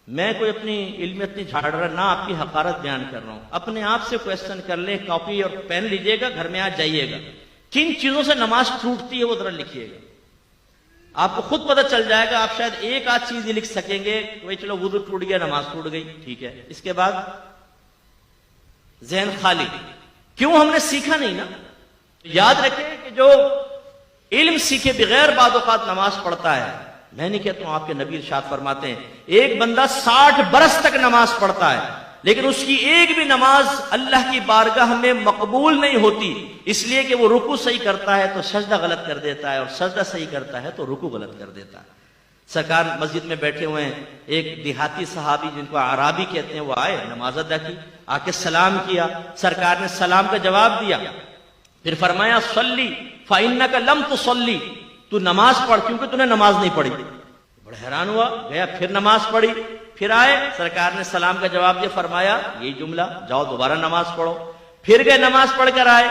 میں کوئی اپنی علم اتنی جھاڑ رہا نہ آپ کی حقارت بیان کر رہا ہوں. اپنے آپ سے کویسچن کر لیں, کاپی اور پین لیجئے گا, گھر میں آ جائیے گا, کن چیزوں سے نماز ٹوٹتی ہے وہ ذرا لکھیے گا. آپ کو خود پتہ چل جائے گا. آپ شاید ایک آدھ چیز ہی لکھ سکیں گے, کوئی چلو وضو ٹوٹ گیا, نماز ٹوٹ گئی, ٹھیک ہے. اس کے بعد ذہن خالی. کیوں؟ ہم نے سیکھا نہیں نا. یاد رکھیں کہ جو علم سیکھے بغیر بعض اوقات نماز پڑھتا ہے, میں نہیں کہتا ہوں, آپ کے نبی ارشاد فرماتے ہیں ایک بندہ 60 برس تک نماز پڑھتا ہے لیکن اس کی ایک بھی نماز اللہ کی بارگاہ میں مقبول نہیں ہوتی, اس لیے کہ وہ رکوع صحیح کرتا ہے تو سجدہ غلط کر دیتا ہے, اور سجدہ صحیح کرتا ہے تو رکوع غلط کر دیتا ہے. سرکار مسجد میں بیٹھے ہوئے ہیں, ایک دیہاتی صحابی جن کو اعرابی کہتے ہیں وہ آئے, نماز ادا کی, آ کے سلام کیا. سرکار نے سلام کا جواب دیا, پھر فرمایا صلی فإنک لم تصلی, تو نماز پڑھ کیونکہ تو نے نماز نہیں پڑھی. بڑا حیران ہوا, گیا پھر نماز پڑھی, پھر آئے, سرکار نے سلام کا جواب دیا, فرمایا یہی جملہ, جاؤ دوبارہ نماز پڑھو. پھر گئے, نماز پڑھ کر آئے,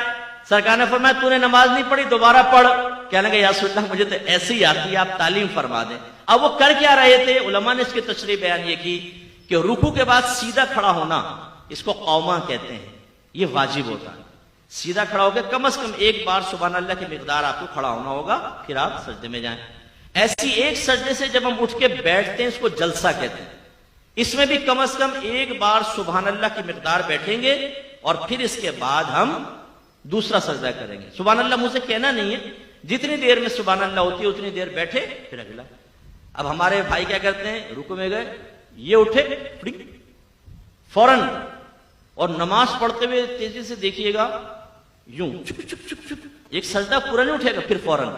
سرکار نے فرمایا تو نے نماز نہیں پڑھی, دوبارہ پڑھ. کہنے لگے یا رسول اللہ مجھے تو ایسے ہی آتی ہے, آپ تعلیم فرما دیں. اب وہ کر کیا رہے تھے؟ علماء نے اس کی تشریح بیان یہ کی کہ رکوع کے بعد سیدھا کھڑا ہونا, اس کو قوما کہتے ہیں, یہ واجب ہوتا ہے. سیدھا کھڑا ہو کے کم از کم ایک بار سبحان اللہ کی مقدار آپ کو کھڑا ہونا ہوگا, پھر آپ سجدے میں جائیں. ایسی ایک سجدے سے جب ہم اٹھ کے بیٹھتے ہیں اس کو جلسہ کہتے ہیں. اس میں بھی کم از کم ایک بار سبحان اللہ کی مقدار بیٹھیں گے اور پھر اس کے بعد ہم دوسرا سجدہ کریں گے. سبحان اللہ منہ سے کہنا نہیں ہے, جتنی دیر میں سبحان اللہ ہوتی ہے اتنی دیر بیٹھے پھر اگلا. اب ہمارے بھائی کیا کرتے ہیں, رکوع میں گئے, یہ اٹھے فوراً, اور نماز پڑھتے ہوئے تیزی سے دیکھیے گا یوں ایک سجدہ پورا نہیں اٹھے گا, پھر فوراً.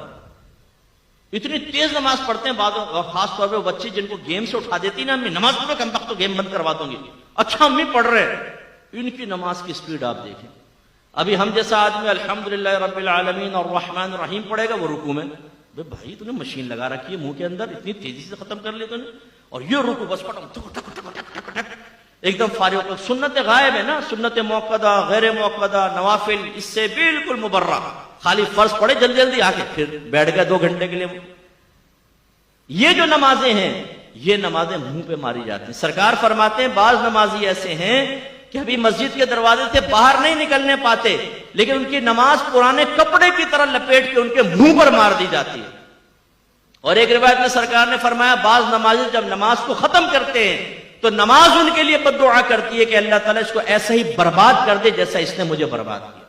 اتنی تیز نماز پڑھتے ہیں بعض, خاص طور پہ بچے جن کو گیم سے اٹھا دیتی نا, امی نماز پڑھو, کم وقت تو گیم بند کروا دوں گی. اچھا امی پڑھ رہے, ان کی نماز کی سپیڈ آپ دیکھیں. ابھی ہم جیسا آدمی الحمدللہ رب العالمین اور الرحمن الرحیم پڑھے گا, وہ رکوع میں بھائی تو نے مشین لگا رکھی ہے منہ کے اندر, اتنی تیزی سے ختم کر لی تو نے, اور یہ رکوع بس پڑھو ایک دم فارغ. سنت غائب ہے نا, سنت موقدہ, غیر موقدہ, نوافل اس سے بالکل مبرہ. خالی فرض پڑھے جلدی جلدی آ کے پھر بیٹھ گئے 2 گھنٹے کے لیے. یہ جو نمازیں ہیں یہ نمازیں منہ پہ ماری جاتی ہیں. سرکار فرماتے ہیں بعض نمازی ایسے ہیں کہ ابھی مسجد کے دروازے سے باہر نہیں نکلنے پاتے, لیکن ان کی نماز پرانے کپڑے کی طرح لپیٹ کے ان کے منہ پر مار دی جاتی ہے. اور ایک روایت میں سرکار نے فرمایا بعض نمازی جب نماز کو ختم کرتے ہیں تو نماز ان کے لیے بد دعا کرتی ہے کہ اللہ تعالیٰ اس کو ایسا ہی برباد کر دے جیسا اس نے مجھے برباد کیا.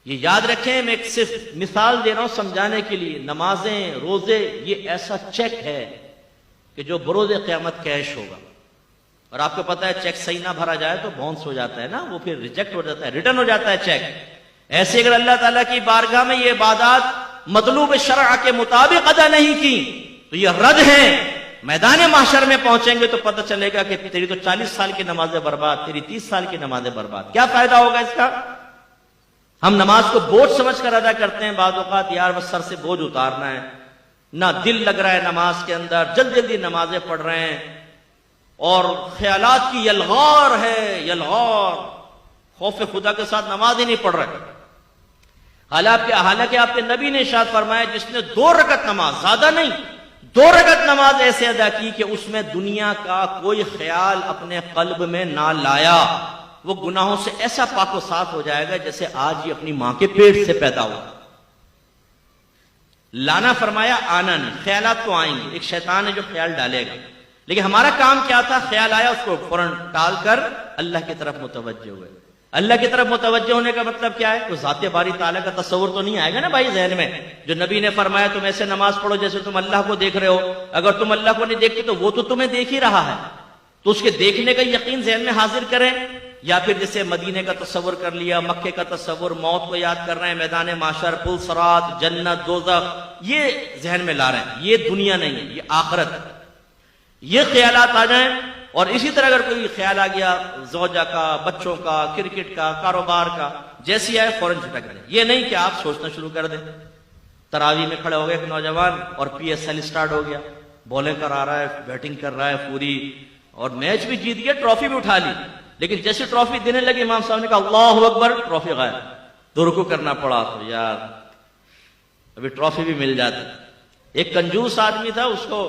یہ یاد رکھیں, میں ایک صرف مثال دے رہا ہوں سمجھانے کے لیے. نمازیں, روزے, یہ ایسا چیک ہے کہ جو بروز قیامت کیش ہوگا. اور آپ کو پتا ہے چیک صحیح نہ بھرا جائے تو باؤنس ہو جاتا ہے نا, وہ پھر ریجیکٹ ہو جاتا ہے, ریٹرن ہو جاتا ہے چیک. ایسے اگر اللہ تعالیٰ کی بارگاہ میں یہ عبادات مطلوب شرع کے مطابق ادا نہیں کی تو یہ رد ہیں. میدان محشر میں پہنچیں گے تو پتہ چلے گا کہ تیری تو 40 سال کی نمازیں برباد, تیری 30 سال کی نمازیں برباد. کیا فائدہ ہوگا اس کا؟ ہم نماز کو بوجھ سمجھ کر ادا کرتے ہیں بعض اوقات, یار بس سر سے بوجھ اتارنا ہے, نہ دل لگ رہا ہے نماز کے اندر, جلدی جلدی نمازیں پڑھ رہے ہیں, اور خیالات کی یلغار ہے, یلغار, خوف خدا کے ساتھ نماز ہی نہیں پڑھ رہے. حالانکہ آپ کے نبی نے ارشاد فرمایا جس نے 2 رکعت نماز, زیادہ نہیں, 2 رکعت نماز ایسے ادا کی کہ اس میں دنیا کا کوئی خیال اپنے قلب میں نہ لایا, وہ گناہوں سے ایسا پاک و صاف ہو جائے گا جیسے آج ہی اپنی ماں کے پیٹ سے پیدا ہوا. لانا فرمایا, آنا نہیں. خیالات تو آئیں گے, ایک شیطان ہے جو خیال ڈالے گا, لیکن ہمارا کام کیا تھا؟ خیال آیا اس کو فوراً ٹال کر اللہ کی طرف متوجہ ہوئے. اللہ کی طرف متوجہ ہونے کا مطلب کیا ہے؟ تو ذات باری تعالیٰ کا تصور تو نہیں آئے گا نا بھائی ذہن میں. جو نبی نے فرمایا تم ایسے نماز پڑھو جیسے تم اللہ کو دیکھ رہے ہو. اگر تم اللہ کو نہیں دیکھتے تو وہ تو تمہیں دیکھ ہی رہا ہے, تو اس کے دیکھنے کا یقین ذہن میں حاضر کریں. یا پھر جیسے مدینے کا تصور کر لیا, مکے کا تصور, موت کو یاد کر رہے ہیں, میدان محشر, پل صراط, جنت, دوزخ, یہ ذہن میں لا رہے ہیں. یہ دنیا نہیں ہے, یہ آخرت. یہ خیالات آ جائیں, اور اسی طرح اگر کوئی خیال آ گیا زوجہ کا, بچوں کا, کرکٹ کا, کاروبار کا, جیسی آئے فوراً جھٹک دیں. یہ نہیں کہ آپ سوچنا شروع کر دیں. تراویح میں کھڑے ہو گئے ایک نوجوان اور پی ایس ایل سٹارٹ ہو گیا, بولنگ کرا رہا ہے, بیٹنگ کر رہا ہے پوری, اور میچ بھی جیت گیا, ٹرافی بھی اٹھا لی. لیکن جیسے ٹرافی دینے لگے امام صاحب نے کہا اللہ اکبر, ٹرافی غائب. تو رکوع کرنا پڑا. تو یار ابھی ٹرافی بھی مل جاتی. ایک کنجوس آدمی تھا, اس کو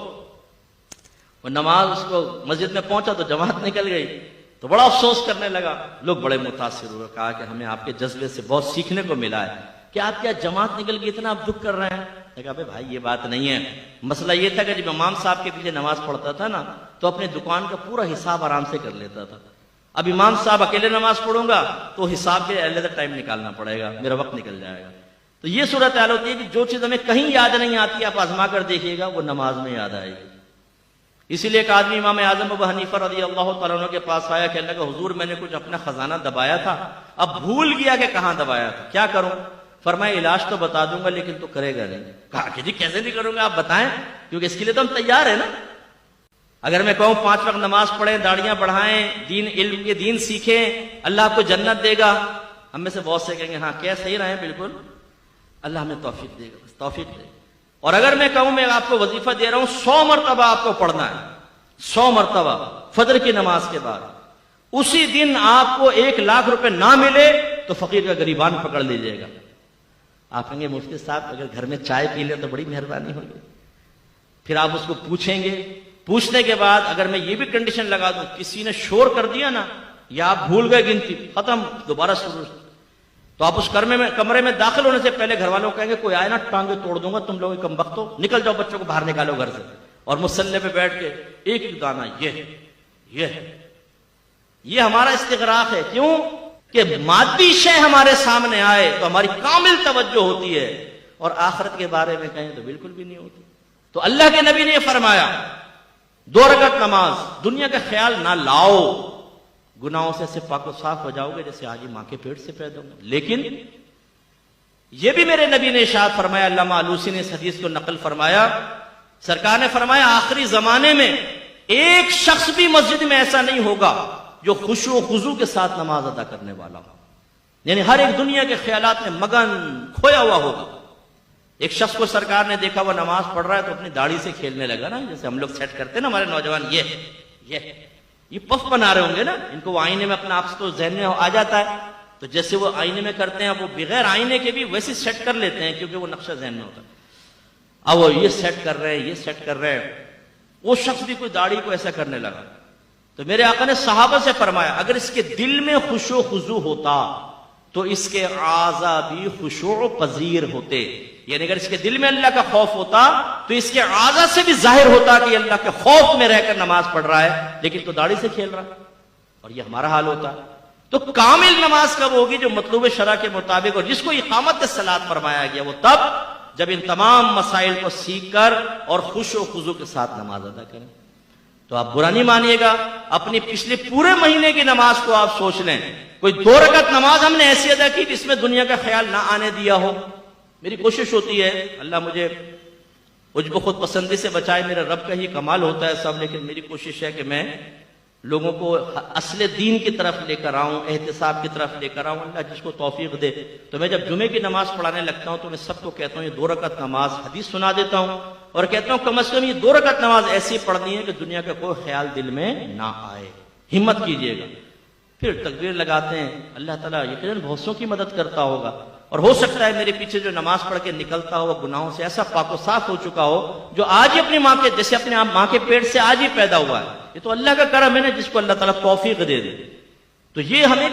وہ نماز اس کو مسجد میں پہنچا تو جماعت نکل گئی، تو بڑا افسوس کرنے لگا. لوگ بڑے متاثر ہوئے، کہا کہ ہمیں آپ کے جذبے سے بہت سیکھنے کو ملا ہے کہ آپ کیا جماعت نکل گئی اتنا آپ دکھ کر رہے ہیں. کہا بھائی یہ بات نہیں ہے، مسئلہ یہ تھا کہ جب امام صاحب کے پیچھے نماز پڑھتا تھا نا تو اپنے دکان کا پورا حساب آرام سے کر لیتا تھا. اب امام صاحب اکیلے نماز پڑھوں گا تو حساب کے علیحدہ ٹائم نکالنا پڑے گا، میرا وقت نکل جائے گا. تو یہ صورتحال ہوتی ہے کہ جو چیز ہمیں کہیں یاد نہیں آتی آپ آزما کر دیکھیے گا وہ نماز میں یاد آئے گی. اسی لیے ایک آدمی امام اعظم ابو حنیفہ رضی اللہ تعالیٰ عنہ کے پاس آیا، کہنے لگا حضور میں نے کچھ اپنا خزانہ دبایا تھا، اب بھول گیا کہ کہاں دبایا تھا، کیا کروں؟ فرمایا علاج تو بتا دوں گا لیکن تو کرے گا نہیں. کہا کہ جی کیسے نہیں کروں گا، آپ بتائیں، کیونکہ اس کے لیے تو ہم تیار ہیں نا. اگر میں کہوں 5 وقت نماز پڑھیں، داڑیاں بڑھائیں، دین علم کے دین سیکھیں، اللہ آپ کو جنت دے گا، ہم میں سے بہت سے کہیں گے ہاں کیا صحیح رہے بالکل، اللہ ہمیں توفیق دے گا، توفیق دے. اور اگر میں کہوں میں آپ کو وظیفہ دے رہا ہوں 100 مرتبہ آپ کو پڑھنا ہے، 100 مرتبہ فجر کی نماز کے بعد، اسی دن آپ کو 1 لاکھ روپے نہ ملے تو فقیر کا گریبان پکڑ لیجیے گا. آپ کہیں گے مفتی صاحب اگر گھر میں چائے پی لیں تو بڑی مہربانی ہوگی. پھر آپ اس کو پوچھیں گے، پوچھنے کے بعد اگر میں یہ بھی کنڈیشن لگا دوں کسی نے شور کر دیا نا یا آپ بھول گئے گنتی، ختم، دوبارہ شروع، تو آپ اس کمرے میں داخل ہونے سے پہلے گھر والوں کو کہیں گے کوئی آئے نا ٹانگیں توڑ دوں گا، تم لوگ کم وقت ہو، نکل جاؤ، بچوں کو باہر نکالو گھر سے. اور مصلی پہ بیٹھ کے ایک ایک دانہ یہ ہمارا استغراق ہے. کیوں کہ مادی شے ہمارے سامنے آئے تو ہماری کامل توجہ ہوتی ہے، اور آخرت کے بارے میں کہیں تو بالکل بھی نہیں ہوتی. تو اللہ کے نبی نے یہ فرمایا 2 رکعت نماز، دنیا کا خیال نہ لاؤ، گناہوں سے پاک و صاف ہو جاؤ گے جیسے آج ہی ماں کے پیٹ سے پیدا ہوں. لیکن یہ بھی میرے نبی نے ارشاد فرمایا، علامہ آلوسی نے اس حدیث کو نقل فرمایا، سرکار نے فرمایا آخری زمانے میں ایک شخص بھی مسجد میں ایسا نہیں ہوگا جو خشوع و خضوع کے ساتھ نماز ادا کرنے والا ہو، یعنی ہر ایک دنیا کے خیالات میں مگن کھویا ہوا ہوگا. ایک شخص کو سرکار نے دیکھا وہ نماز پڑھ رہا ہے تو اپنی داڑھی سے کھیلنے لگا نا، جیسے ہم لوگ سیٹ کرتے ہیں نا ہمارے نوجوان، یہ پف بنا رہے ہوں گے نا، ان کو وہ آئینے میں اپنا آپ سے تو ذہن میں آ جاتا ہے، تو جیسے وہ آئینے میں کرتے ہیں وہ بغیر آئینے کے بھی ویسے سیٹ کر لیتے ہیں کیونکہ وہ نقشہ ذہن میں ہوتا ہے. اب وہ یہ سیٹ کر رہے ہیں، یہ سیٹ کر رہے ہیں، وہ شخص بھی کوئی داڑھی کو ایسا کرنے لگا. تو میرے آقا نے صحابہ سے فرمایا اگر اس کے دل میں خشوع و خضوع ہوتا تو اس کے اعضاء بھی خشوع پذیر ہوتے، یعنی اگر اس کے دل میں اللہ کا خوف ہوتا تو اس کے اعضاء سے بھی ظاہر ہوتا کہ اللہ کے خوف میں رہ کر نماز پڑھ رہا ہے، لیکن تو داڑھی سے کھیل رہا ہے. اور یہ ہمارا حال ہوتا ہے. تو کامل نماز کب ہوگی؟ جو مطلوب شرع کے مطابق، اور جس کو اقامت الصلاۃ فرمایا گیا وہ تب جب ان تمام مسائل کو سیکھ کر اور خشوع و خضوع کے ساتھ نماز ادا کریں. تو آپ برا نہیں مانیے گا، اپنی پچھلے پورے مہینے کی نماز کو آپ سوچ لیں، کوئی 2 رکعت نماز ہم نے ایسی ادا کی جس میں دنیا کا خیال نہ آنے دیا ہو. میری کوشش ہوتی ہے، اللہ مجھے عجب و خود پسندی سے بچائے، میرے رب کا ہی کمال ہوتا ہے سب، لیکن میری کوشش ہے کہ میں لوگوں کو اصل دین کی طرف لے کر آؤں، احتساب کی طرف لے کر آؤں. اللہ جس کو توفیق دے. تو میں جب جمعے کی نماز پڑھانے لگتا ہوں تو میں سب کو کہتا ہوں یہ 2 رکعت نماز حدیث سنا دیتا ہوں اور کہتا ہوں کم از کم یہ 2 رکعت نماز ایسی پڑھنی ہے کہ دنیا کا کوئی خیال دل میں نہ آئے. ہمت کیجئے گا. پھر تکبیر لگاتے ہیں، اللہ تعالیٰ یقیناً بہت سو کی مدد کرتا ہوگا، اور ہو سکتا ہے میرے پیچھے جو نماز پڑھ کے نکلتا ہو وہ گناہوں سے ایسا پاک و صاف ہو چکا ہو جو آج ہی اپنی ماں کے جیسے اپنے ماں کے پیٹ سے آج ہی پیدا ہوا ہے. یہ تو اللہ کا کرم ہے نا جس کو اللہ تعالیٰ توفیق دے دے. تو یہ ہمیں